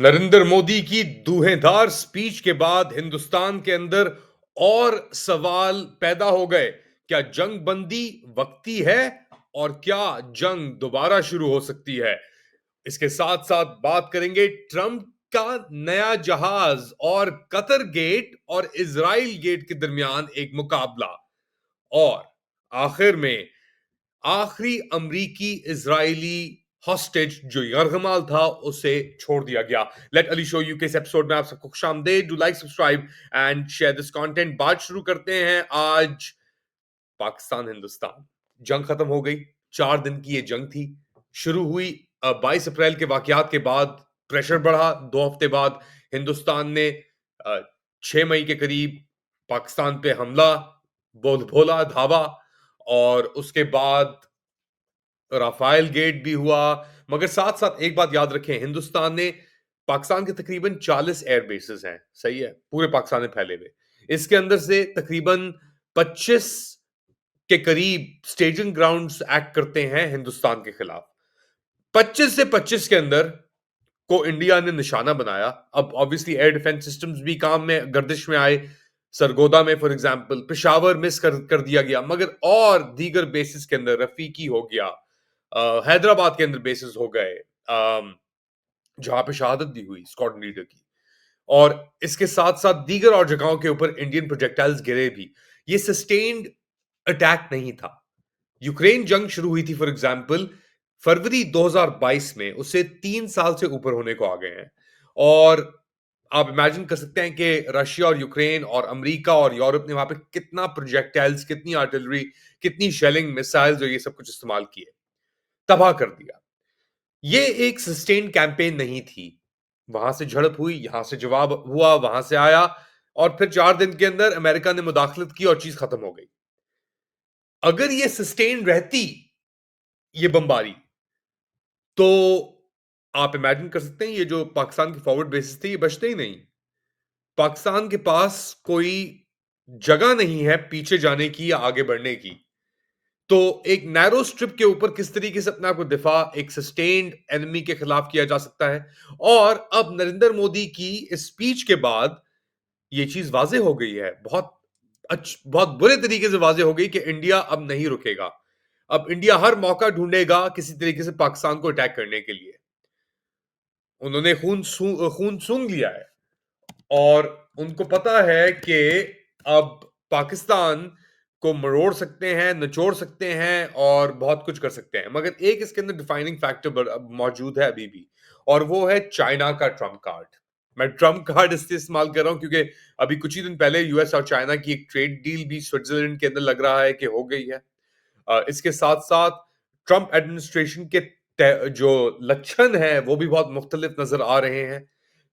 नरेंद्र मोदी की धुएंधार स्पीच के बाद हिंदुस्तान के अंदर और सवाल पैदा हो गए। क्या जंग बंदी वक्ती है और क्या जंग दोबारा शुरू हो सकती है? इसके साथ साथ बात करेंगे ट्रंप का नया जहाज और कतर गेट और इजराइल गेट के दरमियान एक मुकाबला। और आखिर में आखिरी अमरीकी इजरायली हॉस्टेज जो यरगमाल था उसे छोड़ दिया गया। लेट अली शो यू के इस एपिसोड में आप सबको खुशामदीद। Do like, subscribe and share this content. बात शुरू करते हैं। आज पाकिस्तान हिंदुस्तान जंग खत्म हो गई। 4 दिन की ये जंग थी। शुरू हुई 22 अप्रैल के वाकयात के बाद। प्रेशर बढ़ा। 2 हफ्ते बाद हिंदुस्तान ने 6 मई के करीब पाकिस्तान पे हमला बोल भोला धावा। और उसके बाद राफेल गेट भी हुआ। मगर साथ साथ एक बात याद रखें, हिंदुस्तान ने पाकिस्तान के तकरीबन 40 एयर बेसेस हैं, सही है, पूरे पाकिस्तान में फैले हुए। इसके अंदर से तकरीबन 25 के करीब स्टेजिंग ग्राउंड्स एक्ट करते हैं हिंदुस्तान के खिलाफ। 25 से 25 के अंदर को इंडिया ने निशाना बनाया। अब ऑब्वियसली एयर डिफेंस सिस्टम्स भी काम में गर्दिश में आए। सरगोदा में फॉर एग्जांपल, पेशावर मिस कर दिया गया। मगर और दीगर बेसिस के अंदर रफीकी हो गया, हैदराबाद के अंदर बेसिस हो गए, जहां पे शहादत दी हुई स्क्वाड्रन लीडर की। और इसके साथ साथ दीगर और जगहों के ऊपर इंडियन प्रोजेक्टाइल्स गिरे भी। ये सस्टेन्ड अटैक नहीं था। यूक्रेन जंग शुरू हुई थी फॉर एग्जांपल फरवरी 2022 में, उससे 3 साल से ऊपर होने को आ गए हैं। और आप इमेजिन कर सकते हैं कि रशिया और यूक्रेन और अमेरिका और यूरोप ने वहां पे कितना प्रोजेक्टाइल्स, कितनी आर्टिलरी, कितनी शेलिंग मिसाइल्स और ये सब कुछ इस्तेमाल किए, तबाह कर दिया। ये एक सस्टेन कैंपेन नहीं थी। वहां से झड़प हुई, यहां से जवाब हुआ, वहां से आया, और फिर 4 दिन के अंदर अमेरिका ने मुदाखलत की और चीज खत्म हो गई। अगर ये सस्टेन रहती, ये बमबारी, तो आप इमेजिन कर सकते हैं ये जो पाकिस्तान के फॉरवर्ड बेसिस थे ये बचते ही नहीं। पाकिस्तान के पास कोई जगह नहीं है पीछे जाने की या आगे बढ़ने की। तो एक नैरो स्ट्रिप के ऊपर किस तरीके से अपने आप को दिफा एक सस्टेन्ड एनिमी के खिलाफ किया जा सकता है। और अब नरेंद्र मोदी की इस स्पीच के बाद ये चीज वाजे हो गई है, बहुत बुरे तरीके से वाजे हो गई कि इंडिया अब नहीं रुकेगा। अब इंडिया हर मौका ढूंढेगा किसी तरीके से पाकिस्तान को अटैक करने के लिए। उन्होंने खून सूंघ लिया है और उनको पता है कि अब पाकिस्तान को मरोड़ सकते हैं, निचोड़ सकते हैं और बहुत कुछ कर सकते हैं। मगर एक इसके अंदर डिफाइनिंग फैक्टर मौजूद है अभी भी, और वो है चाइना का ट्रम्प कार्ड। मैं ट्रम्प कार्ड इसलिए इस्तेमाल कर रहा हूं क्योंकि अभी कुछ ही दिन पहले यूएस और चाइना की एक ट्रेड डील भी स्विट्जरलैंड के अंदर लग रहा है कि हो गई है। इसके साथ साथ ट्रंप एडमिनिस्ट्रेशन के जो लक्षण हैं वो भी बहुत मुख्तलिफ नजर आ रहे हैं।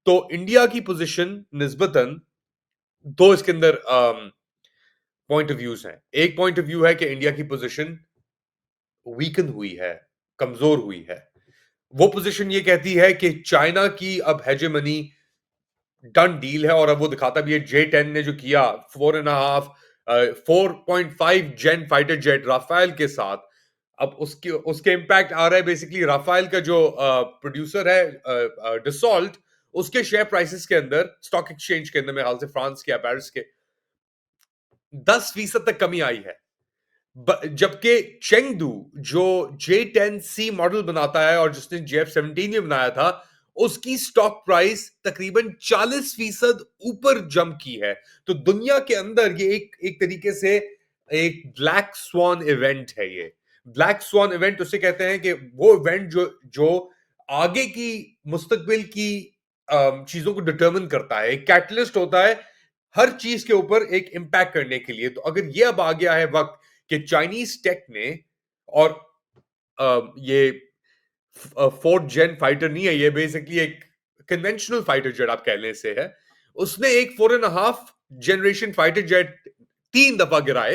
तो इंडिया की पोजीशन निस्बतन दो इसके अंदर पॉइंट ऑफ व्यूज हैं। एक पॉइंट ऑफ व्यू है कि इंडिया की पोजीशन वीकन हुई है, कमजोर हुई है। वो पोजीशन ये कहती है कि चाइना की अब हेजेमनी डन डील है, और अब वो दिखाता भी है। J-10 ने जो किया 4.5 4.5 जेन फाइटर जेट राफेल के साथ, अब उसके उसके इम्पैक्ट आ रहा है बेसिकली राफेल का जो प्रोड्यूसर है डिसॉल्ट, उसके शेयर प्राइसेस के अंदर स्टॉक एक्सचेंज के अंदर, मेरे ख्याल से फ्रांस के या पेरिस के, 10% तक कमी आई है। जबकि चेंगडू जो J-10C मॉडल बनाता है और जिसने JF-17 में बनाया था, उसकी स्टॉक प्राइस तकरीबन 40% ऊपर जंप की है। तो दुनिया के अंदर ये एक एक तरीके से एक ब्लैक स्वान इवेंट है। ये ब्लैक स्वान इवेंट उसे कहते हैं कि वो इवेंट जो जो आगे की मुस्तकबिल की चीजों को डिटरमिन करता है, एक कैटलिस्ट होता है हर चीज के ऊपर एक इंपैक्ट करने के लिए। तो अगर ये अब आ गया है वक्त कि चाइनीज टेक ने, और ये फोर्थ जेन फाइटर नहीं है, ये बेसिकली एक कन्वेंशनल फाइटर जेट आप कह लें से है, उसने एक 4.5 जनरेशन फाइटर जेट 3 दफा गिराए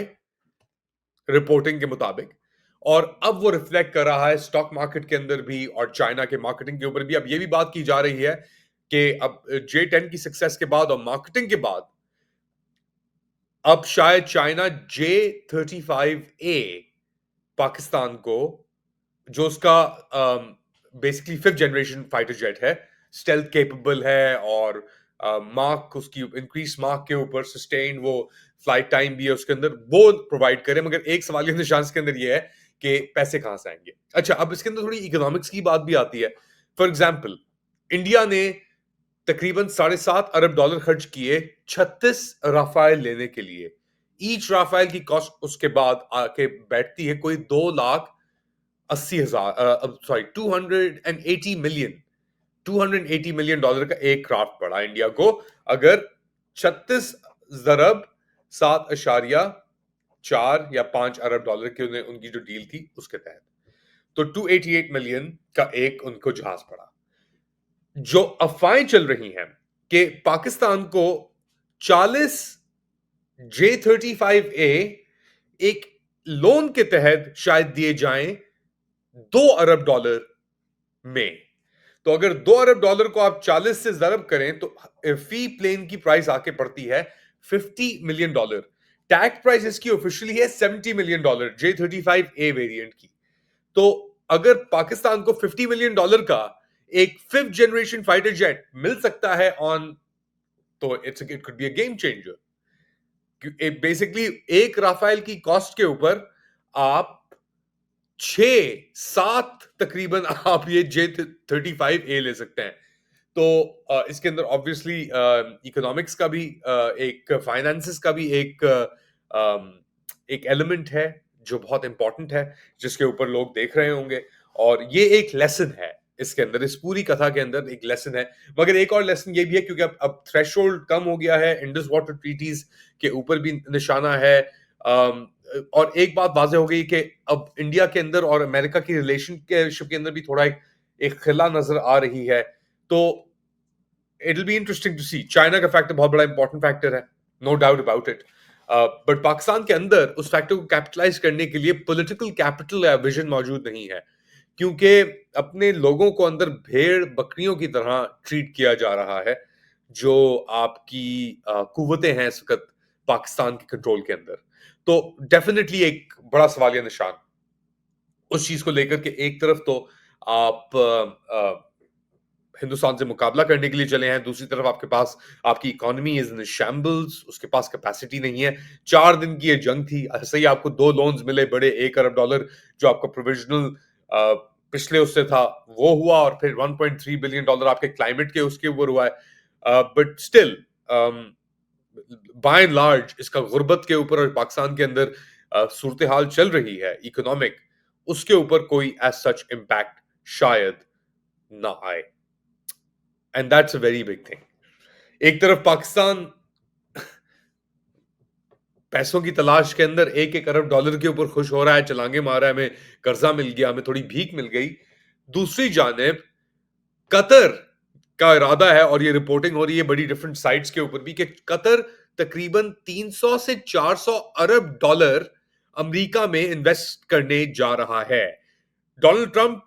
रिपोर्टिंग के मुताबिक। और अब वो रिफ्लेक्ट कर रहा है स्टॉक मार्केट के अंदर भी और चाइना के मार्केटिंग के ऊपर भी। अब ये भी बात की जा रही है कि अब J-10 की सक्सेस के बाद और मार्केटिंग के बाद अब शायद चाइना J-35A पाकिस्तान को, जो उसका basically 5th generation fighter jet है, स्टेल्थ केपेबल है और मार्क उसकी इंक्रीज मार्क के ऊपर सस्टेन वो फ्लाइट टाइम भी है उसके अंदर, वो प्रोवाइड करे। मगर एक सवाल के निशान के अंदर ये है कि पैसे कहां से आएंगे। अच्छा, अब इसके अंदर थोड़ी इकोनॉमिक्स की बात भी आती है। फॉर एग्जाम्पल, इंडिया ने तकरीबन $7.5 अरब खर्च किए 36 राफेल लेने के लिए। ईच राफेल की कॉस्ट उसके बाद आके बैठती है कोई 2,80,000, सॉरी, 280 मिलियन का एक क्राफ्ट पड़ा इंडिया को, अगर 36 ज़रब 7.4 या 5 अरब डॉलर की उनकी जो डील थी उसके तहत, तो 288 मिलियन का एक उनको जहाज पड़ा। जो अफवाहें चल रही हैं कि पाकिस्तान को 40 J-35A एक लोन के तहत शायद दिए जाएं $2 अरब में। तो अगर $2 अरब को आप 40 से जरब करें तो फी प्लेन की प्राइस आके पड़ती है $50 मिलियन। टैग प्राइस इसकी ऑफिशियली है $70 मिलियन J-35A वेरिएंट की। तो अगर पाकिस्तान को $50 मिलियन का एक 5th जनरेशन फाइटर जेट मिल सकता है ऑन, तो it could be a game changer. Basically एक राफेल की कॉस्ट के ऊपर आप 6-7 तकरीबन आप ये J-35A ले सकते हैं। तो इसके अंदर ऑब्वियसली इकोनॉमिक्स का भी एक फाइनेंसिस का भी एक एलिमेंट है जो बहुत इंपॉर्टेंट है, जिसके ऊपर लोग देख रहे होंगे। और ये एक लेसन है इसके अंदर, इस पूरी कथा के अंदर एक लेसन है। मगर एक और लेसन ये भी है, क्योंकि अब थ्रेशोल्ड कम हो गया है, इंडस वाटर ट्रीटीज के ऊपर भी निशाना है। और एक बात वाज़ेह हो गई कि अब इंडिया के अंदर और अमेरिका की रिलेशनशिप के अंदर भी थोड़ा एक खिला नजर आ रही है। तो it will be interesting to see. China का फैक्टर बहुत बड़ा इंपॉर्टेंट फैक्टर है, no doubt about it. But Pakistan के अंदर उस फैक्टर को कैपिटलाइज करने के लिए पॉलिटिकल कैपिटल या विजन मौजूद नहीं है, क्योंकि अपने लोगों को अंदर भेड़ बकरियों की तरह ट्रीट किया जा रहा है। जो आपकी कुव्वतें हैं इस वक्त पाकिस्तान के कंट्रोल के अंदर, तो डेफिनेटली एक बड़ा सवालिया निशान उस चीज को लेकर के। एक तरफ तो आप हिंदुस्तान से मुकाबला करने के लिए चले हैं, दूसरी तरफ आपके पास आपकी इकोनॉमी इज इन शैम्बल्स, उसके पास कैपेसिटी नहीं है। 4 दिन की ये जंग थी, ऐसे ही आपको 2 लोन्स मिले बड़े, $1 अरब जो आपका प्रोविजनल पिछले उससे था वो हुआ, और फिर $1.3 बिलियन आपके क्लाइमेट के उसके ऊपर हुआ है। But still by and large इसका गुर्बत के ऊपर और पाकिस्तान के अंदर सूरत हाल चल रही है इकोनॉमिक, उसके ऊपर कोई एज सच इम्पैक्ट शायद ना आए। And that's a very big thing. एक तरफ पाकिस्तान पैसों की तलाश के अंदर $1-1 अरब के ऊपर खुश हो रहा है, चलांगे मार रहा है, हमें कर्जा मिल गया, हमें थोड़ी भीख मिल गई। दूसरी जानिब कतर का इरादा है, और ये रिपोर्टिंग हो रही है बड़ी डिफरेंट साइट्स के ऊपर भी, कि कतर तकरीबन 300 से $400 अरब अमेरिका में इन्वेस्ट करने जा रहा है। डोनाल्ड ट्रंप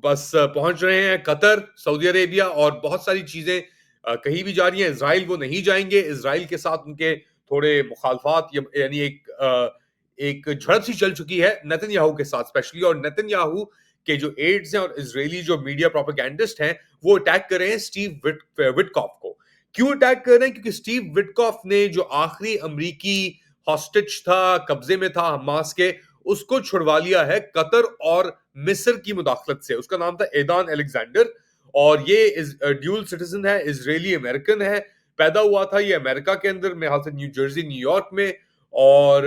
बस पहुंच रहे हैं कतर, सऊदी अरेबिया, और बहुत सारी चीजें कही भी जा रही हैं। इसराइल वो नहीं जाएंगे, इसराइल के साथ उनके थोड़े मुखालफात, यानी एक झड़प सी चल चुकी है नेतन्याहू के साथ स्पेशली। और नेतन्याहू के जो एड्स हैं और इजरायली जो मीडिया प्रोपेगेंडिस्ट हैं, वो अटैक कर रहे हैं स्टीव विटकॉफ को। क्यों अटैक कर रहे हैं? क्योंकि स्टीव विटकॉफ ने जो आखिरी अमरीकी हॉस्टेज था, कब्जे में था हमास के, उसको छुड़वा लिया है कतर और मिस्र की मुदाखलत से। उसका नाम था एदान अलेक्जेंडर, और ये ड्यूल सिटीजन है, इजरायली अमेरिकन है। पैदा हुआ था ये अमेरिका के अंदर, मेरे ख्याल से न्यू जर्सी, न्यूयॉर्क में। और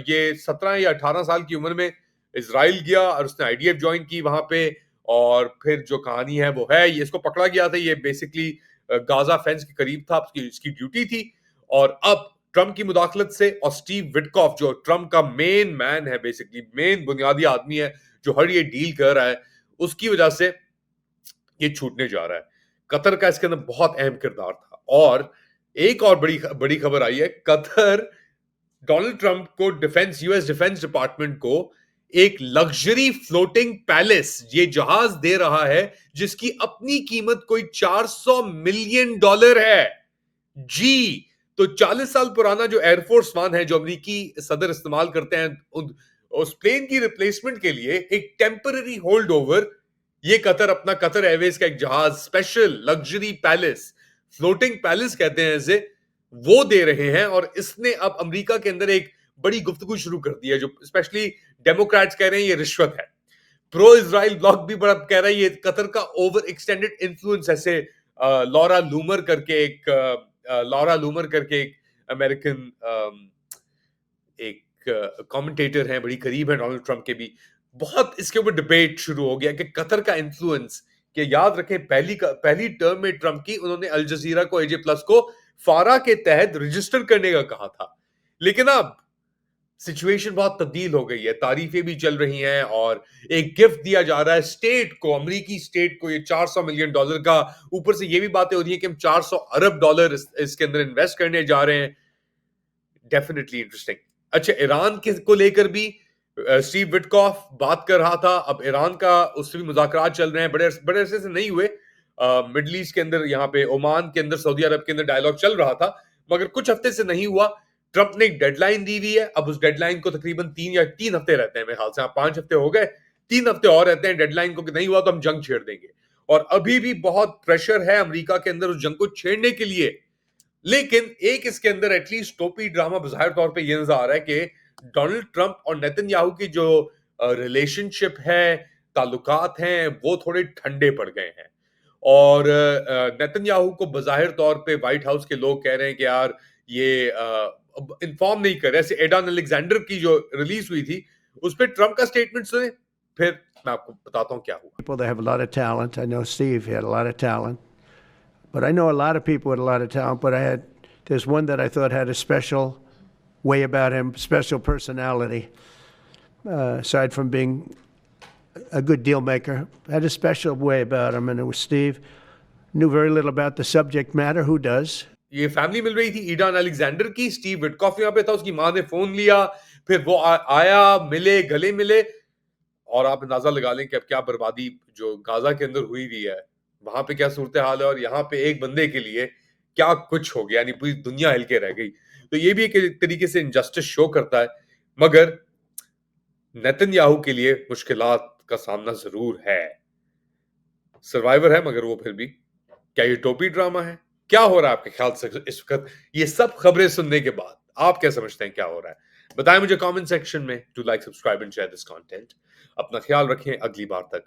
ये 17 या 18 साल की उम्र में इसराइल गया और उसने आईडीएफ ज्वाइन की वहां पे। और फिर जो कहानी है वो है, ये इसको पकड़ा गया था, ये बेसिकली गाजा फेंस के करीब था, इसकी ड्यूटी थी। और अब ट्रंप की मुदाखलत से, और स्टीव विटकॉफ जो ट्रंप का मेन मैन है, बेसिकली मेन बुनियादी आदमी है जो हर ये डील कर रहा है, उसकी वजह से ये छूटने जा रहा है। कतर का इसके अंदर बहुत अहम किरदार था। और एक और बड़ी बड़ी खबर आई है, कतर डोनाल्ड ट्रंप को यूएस डिफेंस डिपार्टमेंट को एक लग्जरी फ्लोटिंग पैलेस, ये जहाज दे रहा है जिसकी अपनी कीमत कोई $400 मिलियन है जी। तो 40 साल पुराना जो एयरफोर्स वन है जो अमेरिकी सदर इस्तेमाल करते हैं, उस प्लेन की रिप्लेसमेंट के लिए एक टेम्पररी होल्ड ओवर ये कतर अपना कतर एयरवेज का एक जहाज, special luxury palace, floating palace कहते हैं इसे, वो दे रहे हैं। और इसने अब अमेरिका के अंदर एक बड़ी गुफ्तगू शुरू कर दी है, जो स्पेशली डेमोक्रेट्स कह रहे हैं ये रिश्वत है। प्रो इजराइल ब्लॉक भी बड़ा कह रहा है ये कतर का ओवर एक्सटेंडेड इन्फ्लुएंस। ऐसे लॉरा लूमर करके एक अमेरिकन एक कमेंटेटर हैं, बड़ी करीब है डोनाल्ड ट्रंप के भी, बहुत इसके ऊपर डिबेट शुरू हो गया कि कतर का इन्फ्लुएंस। कि याद रखें पहली टर्म में ट्रंप की उन्होंने अल जजीरा को, एजे प्लस को फारा के तहत रजिस्टर करने का कहा था। लेकिन अब सिचुएशन बहुत तब्दील हो गई है, तारीफें भी चल रही हैं और एक गिफ्ट दिया जा रहा है स्टेट को, अमेरिकी स्टेट को, ये $400 मिलियन का। ऊपर से ये भी बातें हो रही है कि हम $400 अरब इसके अंदर इन्वेस्ट करने जा रहे हैं। Definitely interesting. अच्छा, ईरान के को लेकर भी स्टीव विटकॉफ बात कर रहा था। अब ईरान का उससे भी मुज़ाकरात चल रहे हैं, बड़े बड़े अरसे से नहीं हुए। मिडल ईस्ट के अंदर, यहाँ पे ओमान के अंदर, सऊदी अरब के अंदर डायलॉग चल रहा था, मगर कुछ हफ्ते से नहीं हुआ। ट्रंप ने एक डेडलाइन दी हुई है, अब उस डेडलाइन को तकरीबन 3 हफ्ते रहते हैं मेरे ख्याल से। 5 हफ्ते हो गए, 3 हफ्ते और रहते हैं डेडलाइन को, कि नहीं हुआ तो हम जंग छेड़ देंगे। और अभी भी बहुत प्रेशर है अमेरिका के अंदर उस जंग को छेड़ने के लिए। लेकिन एक इसके अंदर एटलीस्ट टोपी ड्रामा बज़ाहिर तौर पे ये नजर आ रहा है कि डोनाल्ड ट्रंप और नेतन्याहू की जो रिलेशनशिप है, ताल्लुकात हैं, वो थोड़े ठंडे पड़ गए हैं। और नेतन्याहू को बज़ाहिर तौर पे व्हाइट हाउस के लोग कह रहे हैं कि यार ये इन्फॉर्म नहीं कर रहे। ऐसे एडन अलेक्जेंडर की जो रिलीज हुई थी, उस पर ट्रंप का स्टेटमेंट सुने, फिर मैं आपको बताता हूं क्या हुआ। People that have a lot of talent. I know Steve had a lot of talent, but I know a lot of people with a lot of talent. But there's one that I thought had a special way about him, special personality. Aside from being a good deal maker, had a special way about him, and it was Steve. Knew very little about the subject matter. Who does? ये family मिल रही थी ईडान Alexander की, Steve Witkoff यहाँ पे था, उसकी माँ ने फोन लिया, फिर वो आया, मिले, गले मिले। और आप अंदाजा लगा लें कि अब क्या बर्बादी जो गाजा के अंदर हुई हुई है, वहां पे क्या सूरत हाल है, और यहाँ पे एक बंदे के लिए क्या कुछ हो गया, यानी पूरी दुनिया हिल के रह गई। तो ये भी एक तरीके से इनजस्टिस शो करता है। मगर नेतन्याहू के लिए मुश्किलात का सामना जरूर है। सर्वाइवर है, मगर वो फिर भी, क्या ये टोपी ड्रामा है? क्या हो रहा है आपके ख्याल से इस वक्त ये सब खबरें सुनने के बाद? आप क्या समझते हैं क्या हो रहा है? बताएं मुझे कमेंट सेक्शन में। Do like, subscribe and share this content. अपना ख्याल रखें, अगली बार तक